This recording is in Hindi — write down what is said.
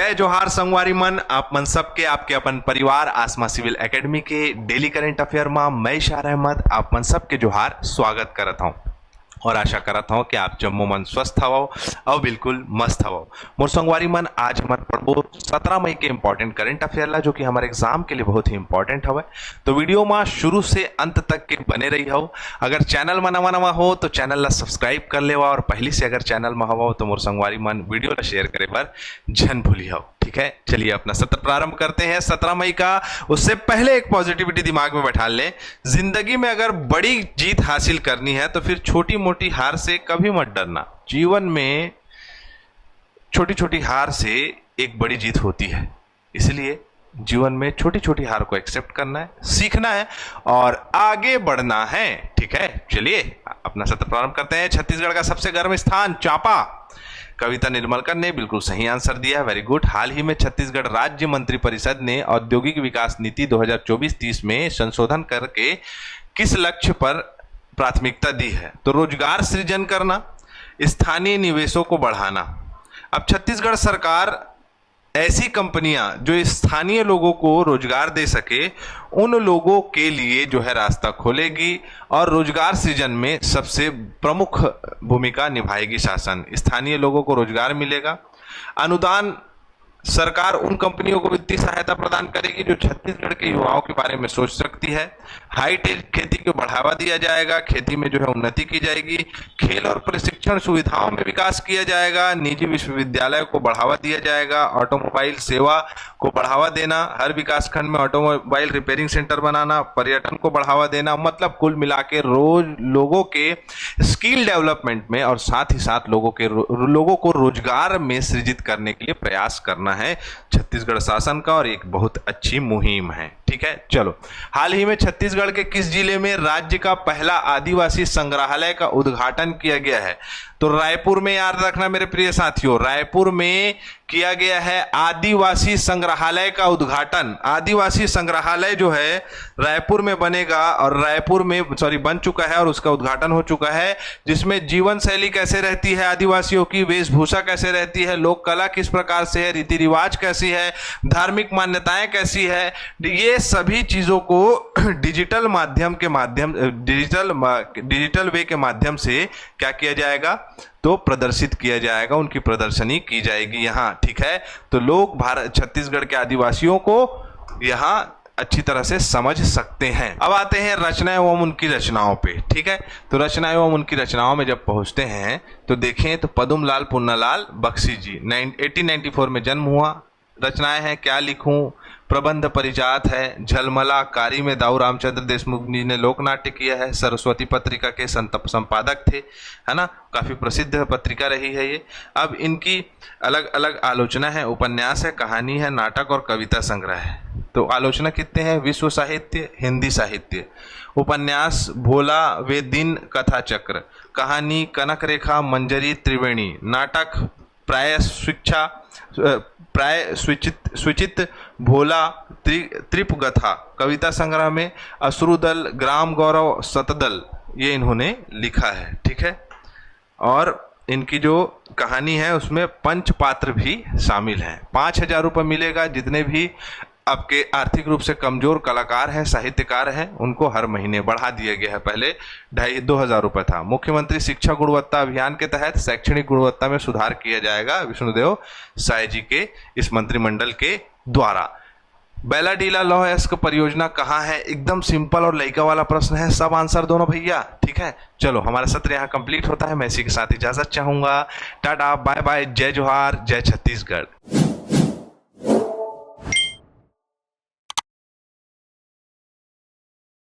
जय जोहार संगवारी मन, आप मन सबके आपके अपन परिवार आसमा सिविल एकेडमी के डेली करंट अफेयर में मैं इशार अहमद आप मन सबके जोहार स्वागत करत हूँ और आशा करत हूँ कि आप जम्मो मन स्वस्थ हवो और बिल्कुल मस्त हवो। मोर संगवारी मन, आज हमारे पढ़बो 17 मई के इंपॉर्टेंट करंट अफेयर ला, जो कि हमारे एग्जाम के लिए बहुत ही इंपॉर्टेंट हवे। तो वीडियो में शुरू से अंत तक के बने रही हो। अगर चैनल में नवा हो तो चैनल ला सब्सक्राइब कर लेवा और पहली से अगर चैनल में हवा हो तो मोर संगवारी मन वीडियो ला शेयर करे पर जन भूली हो। ठीक है, चलिए अपना सत्र प्रारंभ करते हैं 17 मई का। उससे पहले एक पॉजिटिविटी दिमाग में बैठा लें, जिंदगी में अगर बड़ी जीत हासिल करनी है तो फिर छोटी मोटी हार से कभी मत डरना। जीवन में छोटी छोटी हार से एक बड़ी जीत होती है, इसलिए जीवन में छोटी छोटी हार को एक्सेप्ट करना है, सीखना है और आगे बढ़ना है। ठीक है, चलिए अपना सत्र प्रारंभ करते हैं। छत्तीसगढ़ का सबसे गर्म स्थान चांपा। कविता निर्मलकर ने बिल्कुल सही आंसर दिया है, वेरी गुड। हाल ही में छत्तीसगढ़ राज्य मंत्रिपरिषद ने औद्योगिक विकास नीति 2024-30 में संशोधन करके किस लक्ष्य पर प्राथमिकता दी है? तो रोजगार सृजन करना, स्थानीय निवेशों को बढ़ाना। अब छत्तीसगढ़ सरकार ऐसी कंपनियां जो स्थानीय लोगों को रोजगार दे सके, उन लोगों के लिए जो है रास्ता खोलेगी और रोजगार सृजन में सबसे प्रमुख भूमिका निभाएगी शासन। स्थानीय लोगों को रोजगार मिलेगा। अनुदान, सरकार उन कंपनियों को वित्तीय सहायता प्रदान करेगी जो छत्तीसगढ़ के युवाओं के बारे में सोच सकती है। हाईटेक खेती को बढ़ावा दिया जाएगा, खेती में जो है उन्नति की जाएगी। खेल और प्रशिक्षण सुविधाओं में विकास किया जाएगा। निजी विश्वविद्यालय को बढ़ावा दिया जाएगा। ऑटोमोबाइल सेवा को बढ़ावा देना, हर विकास खंड में ऑटोमोबाइल रिपेयरिंग सेंटर बनाना, पर्यटन को बढ़ावा देना। मतलब कुल मिला के लोगों के स्किल डेवलपमेंट में और साथ ही साथ लोगों को रोजगार में सृजित करने के लिए प्रयास करना है छत्तीसगढ़ शासन का, और एक बहुत अच्छी मुहिम है। ठीक है, चलो। हाल ही में छत्तीसगढ़ के किस जिले में राज्य का पहला आदिवासी संग्रहालय का उद्घाटन किया गया है? तो रायपुर में, याद रखना मेरे प्रिय साथियों, रायपुर में किया गया है आदिवासी संग्रहालय का उद्घाटन। आदिवासी संग्रहालय जो है रायपुर में बनेगा और रायपुर में बन चुका है और उसका उद्घाटन हो चुका है, जिसमें जीवन शैली कैसे रहती है आदिवासियों की, वेशभूषा कैसे रहती है, लोक कला किस प्रकार से है, रीति रिवाज कैसी है, धार्मिक मान्यताएं कैसी है, ये सभी चीजों को डिजिटल वे के माध्यम से क्या किया जाएगा? तो प्रदर्शित किया जाएगा, उनकी प्रदर्शनी की जाएगी यहाँ। ठीक है, तो लोग छत्तीसगढ़ के आदिवासियों को यहाँ अच्छी तरह से समझ सकते हैं। अब आते हैं रचना एवं उनकी रचनाओं पे। ठीक है, तो रचना एवं उनकी रचनाओं में जब पहुंचते हैं तो देखें तो पदुमलाल पुन्नालाल बख्शी जी 1894 में जन्म हुआ। रचनाएं हैं क्या लिखूं, प्रबंध परिजात है, झलमला, कारी में दाऊ रामचंद्र देशमुख जी ने लोक नाट्य किया है, सरस्वती पत्रिका के संपादक थे, है ना, काफी प्रसिद्ध पत्रिका रही है ये। अब इनकी अलग अलग आलोचना है, उपन्यास है, कहानी है, नाटक और कविता संग्रह है। तो आलोचना कितने हैं? विश्व साहित्य, हिंदी साहित्य। उपन्यास भोला वे दिन, कथा चक्र। कहानी कनक रेखा, मंजरी, त्रिवेणी। नाटक प्राय स्विचित, भोला, त्रिपगथा। कविता संग्रह में अश्रुदल, ग्राम गौरव, शतदल, ये इन्होंने लिखा है। ठीक है, और इनकी जो कहानी है उसमें पंच पात्र भी शामिल हैं। 5,000 रुपये मिलेगा जितने भी आपके आर्थिक रूप से कमजोर कलाकार हैं, साहित्यकार हैं, उनको हर महीने बढ़ा दिया गया है। पहले 2,500 रुपये था। मुख्यमंत्री शिक्षा गुणवत्ता अभियान के तहत शैक्षणिक गुणवत्ता में सुधार किया जाएगा विष्णुदेव साय जी के इस मंत्रिमंडल के द्वारा। बैलाडीला लौह अयस्क परियोजना कहाँ है? एकदम सिंपल और लइका वाला प्रश्न है, सब आंसर दोनों भैया। ठीक है, चलो हमारा सत्र यहाँ कंप्लीट होता है। मैं इसी के साथ इजाजत चाहूंगा। टाटा, बाय बाय, जय जोहार, जय छत्तीसगढ़।